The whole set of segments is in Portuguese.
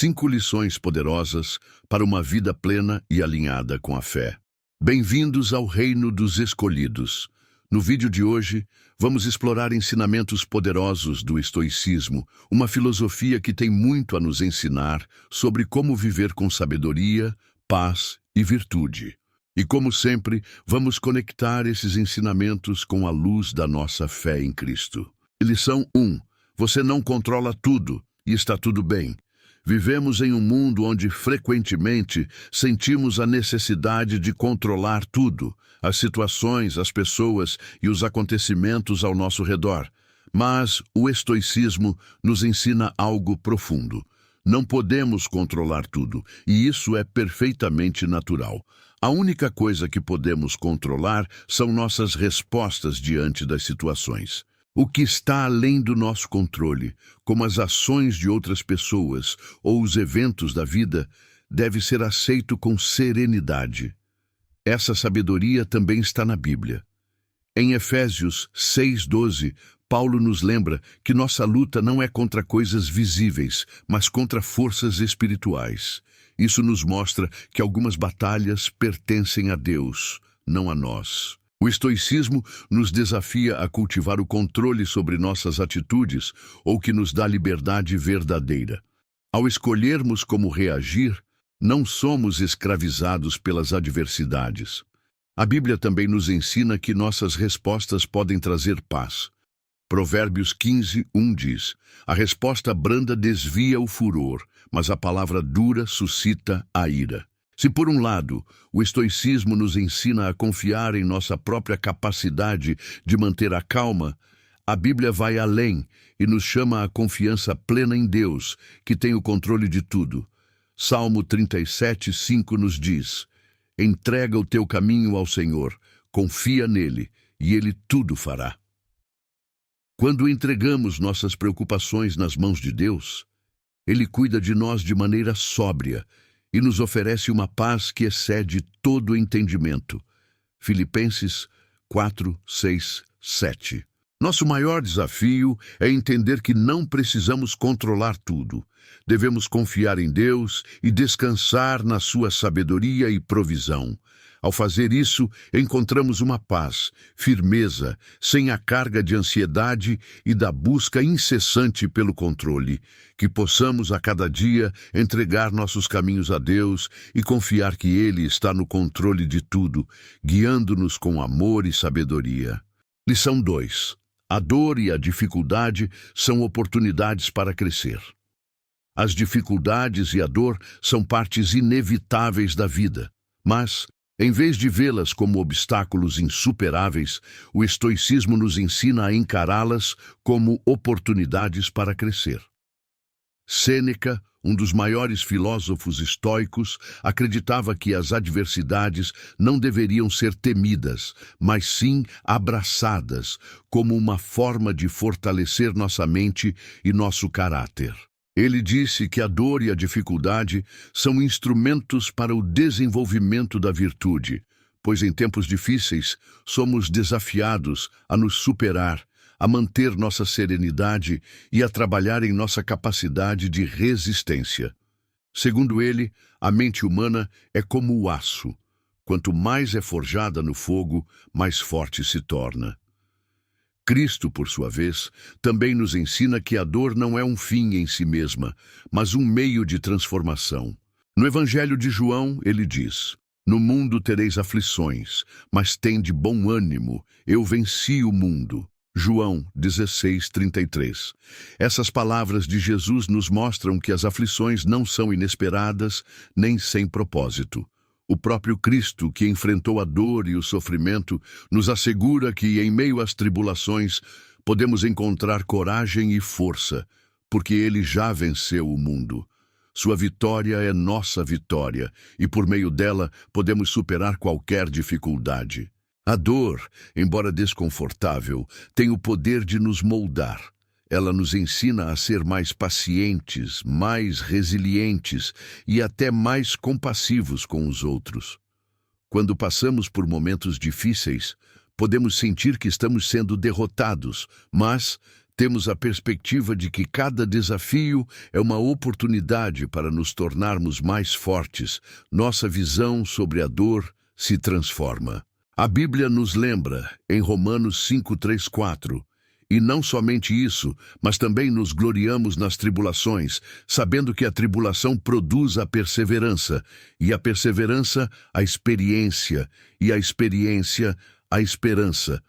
5 lições poderosas para uma vida plena e alinhada com a fé. Bem-vindos ao Reino dos Escolhidos. No vídeo de hoje, vamos explorar ensinamentos poderosos do estoicismo, uma filosofia que tem muito a nos ensinar sobre como viver com sabedoria, paz e virtude. E como sempre, vamos conectar esses ensinamentos com a luz da nossa fé em Cristo. Lição 1. Você não controla tudo e está tudo bem. Vivemos em um mundo onde frequentemente sentimos a necessidade de controlar tudo, as situações, as pessoas e os acontecimentos ao nosso redor. Mas o estoicismo nos ensina algo profundo. Não podemos controlar tudo, e isso é perfeitamente natural. A única coisa que podemos controlar são nossas respostas diante das situações. O que está além do nosso controle, como as ações de outras pessoas ou os eventos da vida, deve ser aceito com serenidade. Essa sabedoria também está na Bíblia. Em Efésios 6:12, Paulo nos lembra que nossa luta não é contra coisas visíveis, mas contra forças espirituais. Isso nos mostra que algumas batalhas pertencem a Deus, não a nós. O estoicismo nos desafia a cultivar o controle sobre nossas atitudes, ou que nos dá liberdade verdadeira. Ao escolhermos como reagir, não somos escravizados pelas adversidades. A Bíblia também nos ensina que nossas respostas podem trazer paz. Provérbios 15:1 diz: a resposta branda desvia o furor, mas a palavra dura suscita a ira. Se por um lado, o estoicismo nos ensina a confiar em nossa própria capacidade de manter a calma, a Bíblia vai além e nos chama à confiança plena em Deus, que tem o controle de tudo. Salmo 37:5 nos diz: entrega o teu caminho ao Senhor, confia nele, e ele tudo fará. Quando entregamos nossas preocupações nas mãos de Deus, Ele cuida de nós de maneira sóbria e nos oferece uma paz que excede todo entendimento. Filipenses 4:6-7. Nosso maior desafio é entender que não precisamos controlar tudo. Devemos confiar em Deus e descansar na sua sabedoria e provisão. Ao fazer isso, encontramos uma paz, firmeza, sem a carga de ansiedade e da busca incessante pelo controle. Que possamos a cada dia entregar nossos caminhos a Deus e confiar que Ele está no controle de tudo, guiando-nos com amor e sabedoria. Lição 2. A dor e a dificuldade são oportunidades para crescer. As dificuldades e a dor são partes inevitáveis da vida, mas, em vez de vê-las como obstáculos insuperáveis, o estoicismo nos ensina a encará-las como oportunidades para crescer. Sêneca, um dos maiores filósofos estoicos, acreditava que as adversidades não deveriam ser temidas, mas sim abraçadas, como uma forma de fortalecer nossa mente e nosso caráter. Ele disse que a dor e a dificuldade são instrumentos para o desenvolvimento da virtude, pois em tempos difíceis somos desafiados a nos superar, a manter nossa serenidade e a trabalhar em nossa capacidade de resistência. Segundo ele, a mente humana é como o aço. Quanto mais é forjada no fogo, mais forte se torna. Cristo, por sua vez, também nos ensina que a dor não é um fim em si mesma, mas um meio de transformação. No Evangelho de João, ele diz: no mundo tereis aflições, mas tende bom ânimo, eu venci o mundo. João 16:33. Essas palavras de Jesus nos mostram que as aflições não são inesperadas nem sem propósito. O próprio Cristo, que enfrentou a dor e o sofrimento, nos assegura que, em meio às tribulações, podemos encontrar coragem e força, porque Ele já venceu o mundo. Sua vitória é nossa vitória, e por meio dela podemos superar qualquer dificuldade. A dor, embora desconfortável, tem o poder de nos moldar. Ela nos ensina a ser mais pacientes, mais resilientes e até mais compassivos com os outros. Quando passamos por momentos difíceis, podemos sentir que estamos sendo derrotados, mas Temos a perspectiva de que cada desafio é uma oportunidade para nos tornarmos mais fortes. Nossa visão sobre a dor se transforma. A Bíblia nos lembra, em Romanos 5, 3, 4, e não somente isso, mas também nos gloriamos nas tribulações, sabendo que a tribulação produz a perseverança, e a perseverança, a experiência, e a experiência, a esperança.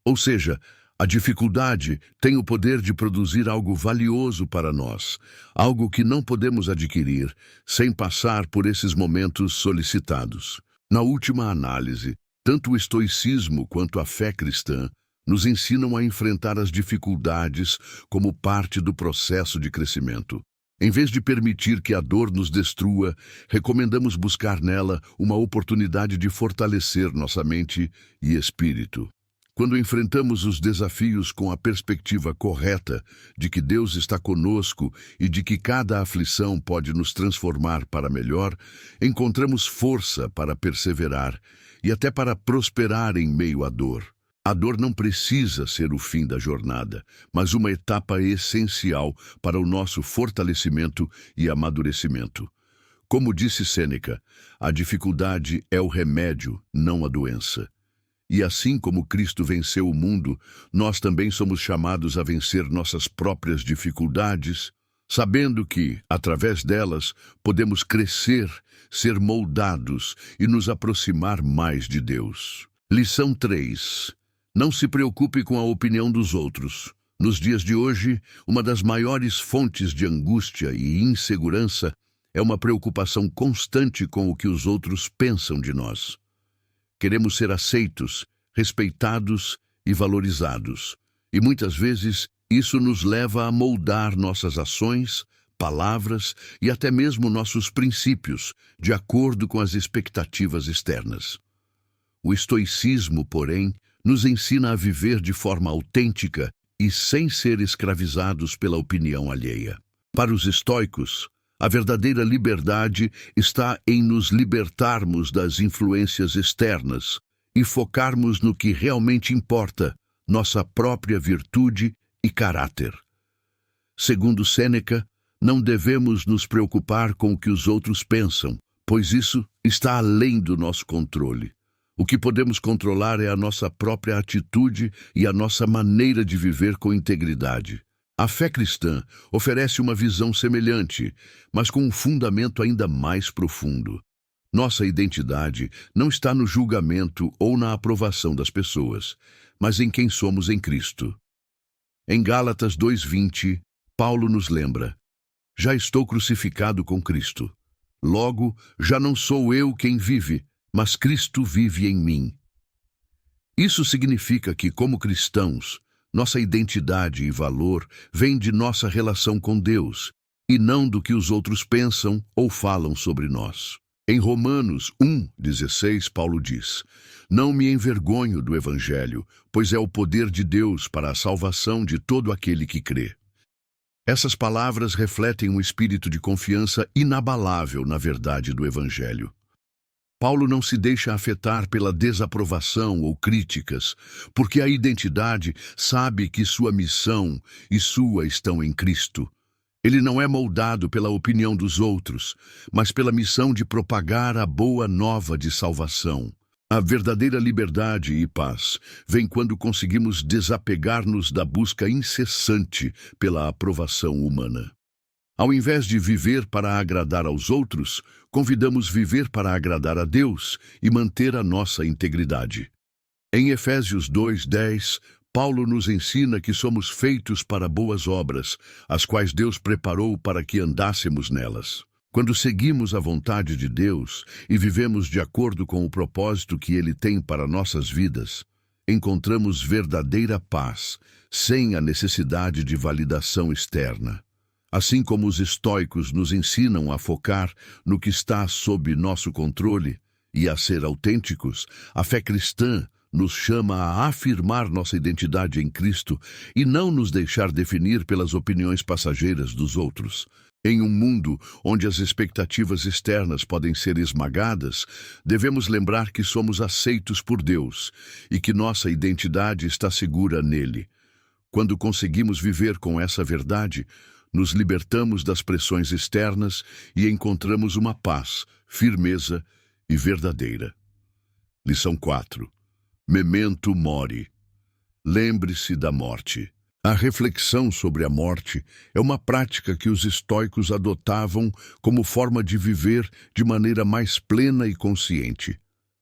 Ou seja, a dificuldade tem o poder de produzir algo valioso para nós, algo que não podemos adquirir sem passar por esses momentos solicitados. Na última análise, tanto o estoicismo quanto a fé cristã nos ensinam a enfrentar as dificuldades como parte do processo de crescimento. Em vez de permitir que a dor nos destrua, recomendamos buscar nela uma oportunidade de fortalecer nossa mente e espírito. Quando enfrentamos os desafios com a perspectiva correta de que Deus está conosco e de que cada aflição pode nos transformar para melhor, encontramos força para perseverar e até para prosperar em meio à dor. A dor não precisa ser o fim da jornada, mas uma etapa essencial para o nosso fortalecimento e amadurecimento. Como disse Sêneca, a dificuldade é o remédio, não a doença. E assim como Cristo venceu o mundo, nós também somos chamados a vencer nossas próprias dificuldades, sabendo que, através delas, podemos crescer, ser moldados e nos aproximar mais de Deus. Lição 3. Não se preocupe com a opinião dos outros. Nos dias de hoje, uma das maiores fontes de angústia e insegurança é uma preocupação constante com o que os outros pensam de nós. Queremos ser aceitos, respeitados e valorizados. E muitas vezes isso nos leva a moldar nossas ações, palavras e até mesmo nossos princípios, de acordo com as expectativas externas. O estoicismo, porém, nos ensina a viver de forma autêntica e sem ser escravizados pela opinião alheia. Para os estoicos, a verdadeira liberdade está em nos libertarmos das influências externas e focarmos no que realmente importa, nossa própria virtude e caráter. Segundo Sêneca, não devemos nos preocupar com o que os outros pensam, pois isso está além do nosso controle. O que podemos controlar é a nossa própria atitude e a nossa maneira de viver com integridade. A fé cristã oferece uma visão semelhante, mas com um fundamento ainda mais profundo. Nossa identidade não está no julgamento ou na aprovação das pessoas, mas em quem somos em Cristo. Em Gálatas 2:20, Paulo nos lembra: já estou crucificado com Cristo. Logo, já não sou eu quem vive, mas Cristo vive em mim. Isso significa que, como cristãos, nossa identidade e valor vêm de nossa relação com Deus, e não do que os outros pensam ou falam sobre nós. Em Romanos 1:16, Paulo diz: não me envergonho do Evangelho, pois é o poder de Deus para a salvação de todo aquele que crê. Essas palavras refletem um espírito de confiança inabalável na verdade do Evangelho. Paulo não se deixa afetar pela desaprovação ou críticas, porque a identidade sabe que sua missão e sua estão em Cristo. Ele não é moldado pela opinião dos outros, mas pela missão de propagar a boa nova de salvação. A verdadeira liberdade e paz vem quando conseguimos desapegar-nos da busca incessante pela aprovação humana. Ao invés de viver para agradar aos outros, convidamos viver para agradar a Deus e manter a nossa integridade. Em Efésios 2:10, Paulo nos ensina que somos feitos para boas obras, as quais Deus preparou para que andássemos nelas. Quando seguimos a vontade de Deus e vivemos de acordo com o propósito que Ele tem para nossas vidas, encontramos verdadeira paz, sem a necessidade de validação externa. Assim como os estoicos nos ensinam a focar no que está sob nosso controle e a ser autênticos, a fé cristã nos chama a afirmar nossa identidade em Cristo e não nos deixar definir pelas opiniões passageiras dos outros. Em um mundo onde as expectativas externas podem ser esmagadas, devemos lembrar que somos aceitos por Deus e que nossa identidade está segura nele. Quando conseguimos viver com essa verdade, nos libertamos das pressões externas e encontramos uma paz, firmeza e verdadeira. Lição 4. Memento mori. Lembre-se da morte. A reflexão sobre a morte é uma prática que os estoicos adotavam como forma de viver de maneira mais plena e consciente.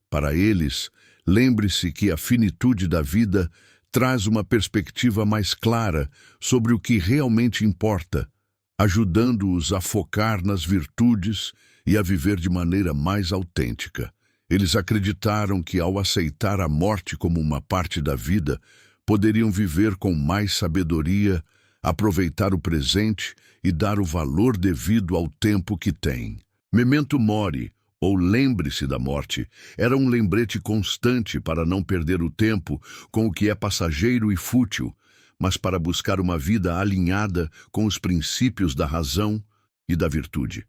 Para eles, lembre-se que a finitude da vida traz uma perspectiva mais clara sobre o que realmente importa, ajudando-os a focar nas virtudes e a viver de maneira mais autêntica. Eles acreditaram que, ao aceitar a morte como uma parte da vida, poderiam viver com mais sabedoria, aproveitar o presente e dar o valor devido ao tempo que têm. Memento mori, ou lembre-se da morte, era um lembrete constante para não perder o tempo com o que é passageiro e fútil, mas para buscar uma vida alinhada com os princípios da razão e da virtude.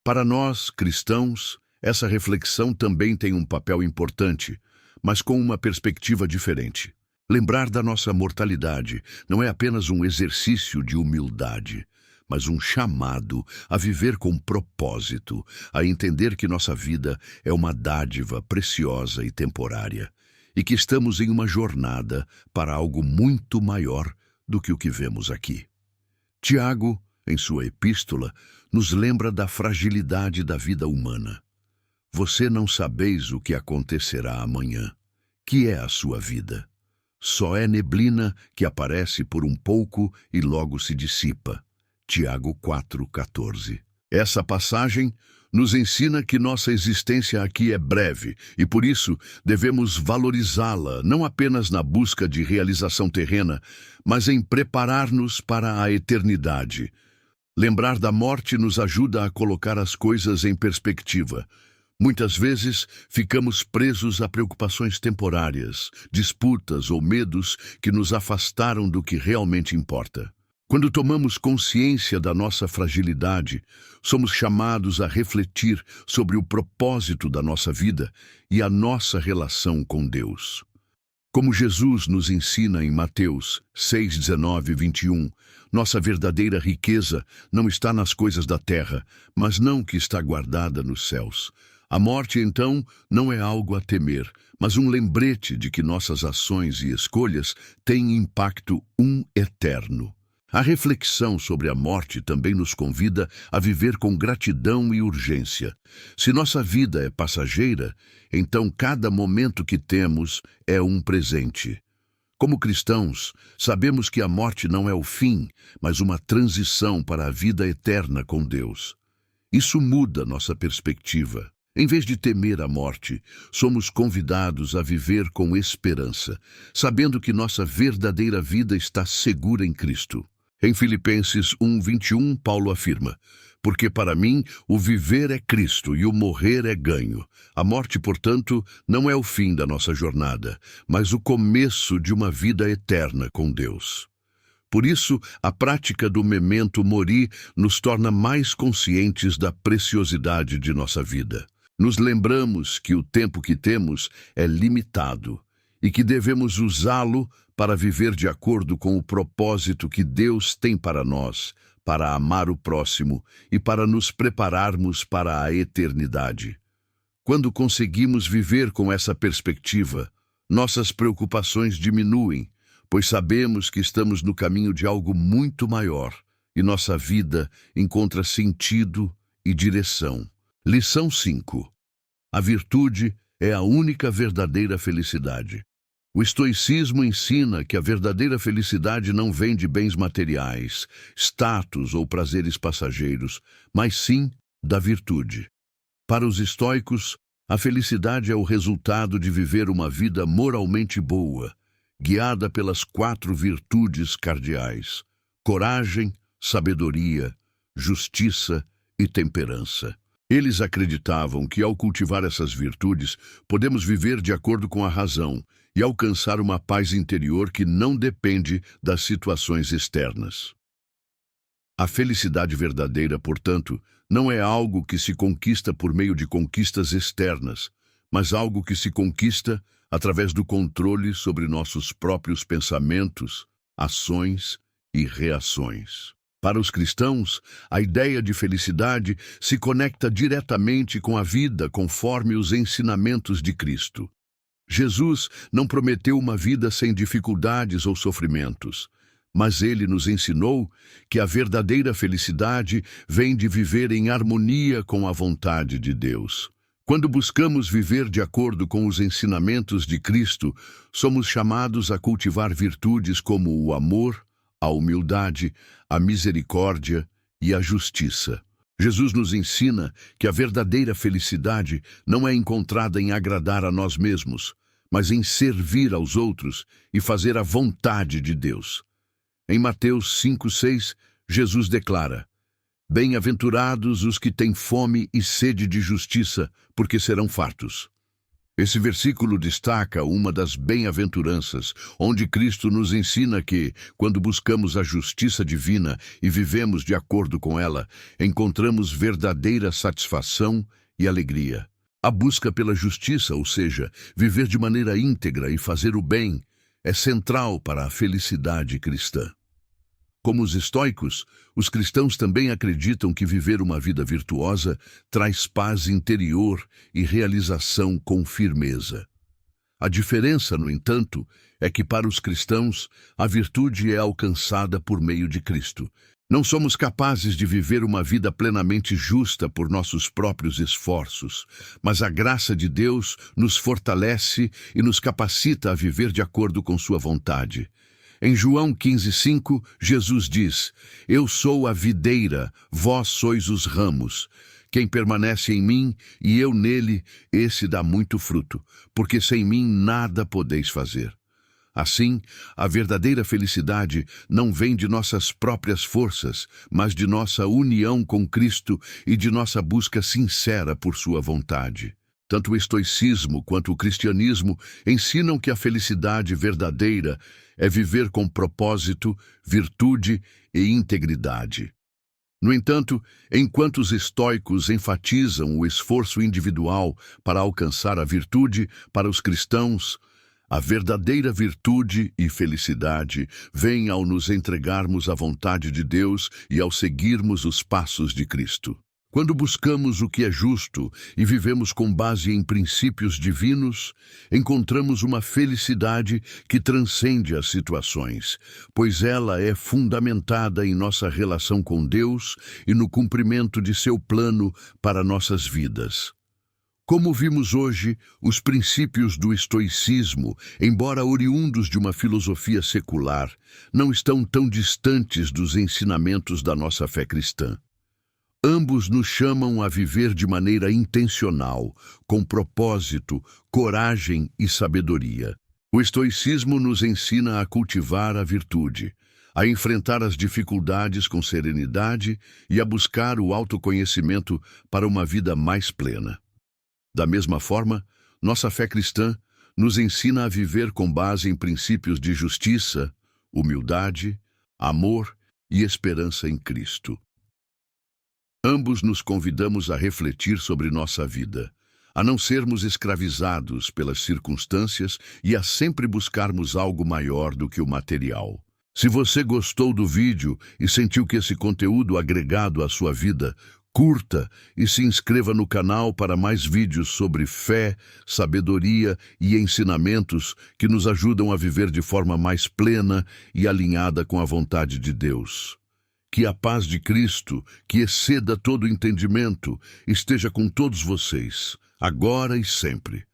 Para nós, cristãos, essa reflexão também tem um papel importante, mas com uma perspectiva diferente. Lembrar da nossa mortalidade não é apenas um exercício de humildade, mas um chamado a viver com propósito, a entender que nossa vida é uma dádiva preciosa e temporária, e que estamos em uma jornada para algo muito maior do que o que vemos aqui. Tiago, em sua epístola, nos lembra da fragilidade da vida humana. Você não sabeis o que acontecerá amanhã. Que é a sua vida? Só é neblina que aparece por um pouco e logo se dissipa. Tiago 4,14. Essa passagem nos ensina que nossa existência aqui é breve e, por isso, devemos valorizá-la não apenas na busca de realização terrena, mas em preparar-nos para a eternidade. Lembrar da morte nos ajuda a colocar as coisas em perspectiva. Muitas vezes, ficamos presos a preocupações temporárias, disputas ou medos que nos afastaram do que realmente importa. Quando tomamos consciência da nossa fragilidade, somos chamados a refletir sobre o propósito da nossa vida e a nossa relação com Deus. Como Jesus nos ensina em Mateus 6, 19 e 21, nossa verdadeira riqueza não está nas coisas da terra, mas não que está guardada nos céus. A morte, então, não é algo a temer, mas um lembrete de que nossas ações e escolhas têm impacto eterno. A reflexão sobre a morte também nos convida a viver com gratidão e urgência. Se nossa vida é passageira, então cada momento que temos é um presente. Como cristãos, sabemos que a morte não é o fim, mas uma transição para a vida eterna com Deus. Isso muda nossa perspectiva. Em vez de temer a morte, somos convidados a viver com esperança, sabendo que nossa verdadeira vida está segura em Cristo. Em Filipenses 1:21, Paulo afirma: porque para mim o viver é Cristo e o morrer é ganho. A morte, portanto, não é o fim da nossa jornada, mas o começo de uma vida eterna com Deus. Por isso, a prática do memento mori nos torna mais conscientes da preciosidade de nossa vida. Nos lembramos que o tempo que temos é limitado e que devemos usá-lo para viver de acordo com o propósito que Deus tem para nós, para amar o próximo e para nos prepararmos para a eternidade. Quando conseguimos viver com essa perspectiva, nossas preocupações diminuem, pois sabemos que estamos no caminho de algo muito maior e nossa vida encontra sentido e direção. Lição 5. A virtude é a única verdadeira felicidade. O estoicismo ensina que a verdadeira felicidade não vem de bens materiais, status ou prazeres passageiros, mas sim da virtude. Para os estoicos, a felicidade é o resultado de viver uma vida moralmente boa, guiada pelas 4 virtudes cardeais: coragem, sabedoria, justiça e temperança. Eles acreditavam que, ao cultivar essas virtudes, podemos viver de acordo com a razão e alcançar uma paz interior que não depende das situações externas. A felicidade verdadeira, portanto, não é algo que se conquista por meio de conquistas externas, mas algo que se conquista através do controle sobre nossos próprios pensamentos, ações e reações. Para os cristãos, a ideia de felicidade se conecta diretamente com a vida conforme os ensinamentos de Cristo. Jesus não prometeu uma vida sem dificuldades ou sofrimentos, mas ele nos ensinou que a verdadeira felicidade vem de viver em harmonia com a vontade de Deus. Quando buscamos viver de acordo com os ensinamentos de Cristo, somos chamados a cultivar virtudes como o amor, a humildade, a misericórdia e a justiça. Jesus nos ensina que a verdadeira felicidade não é encontrada em agradar a nós mesmos, mas em servir aos outros e fazer a vontade de Deus. Em Mateus 5:6, Jesus declara: "Bem-aventurados os que têm fome e sede de justiça, porque serão fartos." Esse versículo destaca uma das bem-aventuranças, onde Cristo nos ensina que, quando buscamos a justiça divina e vivemos de acordo com ela, encontramos verdadeira satisfação e alegria. A busca pela justiça, ou seja, viver de maneira íntegra e fazer o bem, é central para a felicidade cristã. Como os estoicos, os cristãos também acreditam que viver uma vida virtuosa traz paz interior e realização com firmeza. A diferença, no entanto, é que para os cristãos a virtude é alcançada por meio de Cristo. Não somos capazes de viver uma vida plenamente justa por nossos próprios esforços, mas a graça de Deus nos fortalece e nos capacita a viver de acordo com sua vontade. Em João 15:5, Jesus diz: "Eu sou a videira, vós sois os ramos. Quem permanece em mim e eu nele, esse dá muito fruto, porque sem mim nada podeis fazer." Assim, a verdadeira felicidade não vem de nossas próprias forças, mas de nossa união com Cristo e de nossa busca sincera por sua vontade. Tanto o estoicismo quanto o cristianismo ensinam que a felicidade verdadeira é viver com propósito, virtude e integridade. No entanto, enquanto os estoicos enfatizam o esforço individual para alcançar a virtude, para os cristãos, a verdadeira virtude e felicidade vem ao nos entregarmos à vontade de Deus e ao seguirmos os passos de Cristo. Quando buscamos o que é justo e vivemos com base em princípios divinos, encontramos uma felicidade que transcende as situações, pois ela é fundamentada em nossa relação com Deus e no cumprimento de seu plano para nossas vidas. Como vimos hoje, os princípios do estoicismo, embora oriundos de uma filosofia secular, não estão tão distantes dos ensinamentos da nossa fé cristã. Ambos nos chamam a viver de maneira intencional, com propósito, coragem e sabedoria. O estoicismo nos ensina a cultivar a virtude, a enfrentar as dificuldades com serenidade e a buscar o autoconhecimento para uma vida mais plena. Da mesma forma, nossa fé cristã nos ensina a viver com base em princípios de justiça, humildade, amor e esperança em Cristo. Ambos nos convidamos a refletir sobre nossa vida, a não sermos escravizados pelas circunstâncias e a sempre buscarmos algo maior do que o material. Se você gostou do vídeo e sentiu que esse conteúdo agregado à sua vida, curta e se inscreva no canal para mais vídeos sobre fé, sabedoria e ensinamentos que nos ajudam a viver de forma mais plena e alinhada com a vontade de Deus. Que a paz de Cristo, que exceda todo entendimento, esteja com todos vocês, agora e sempre.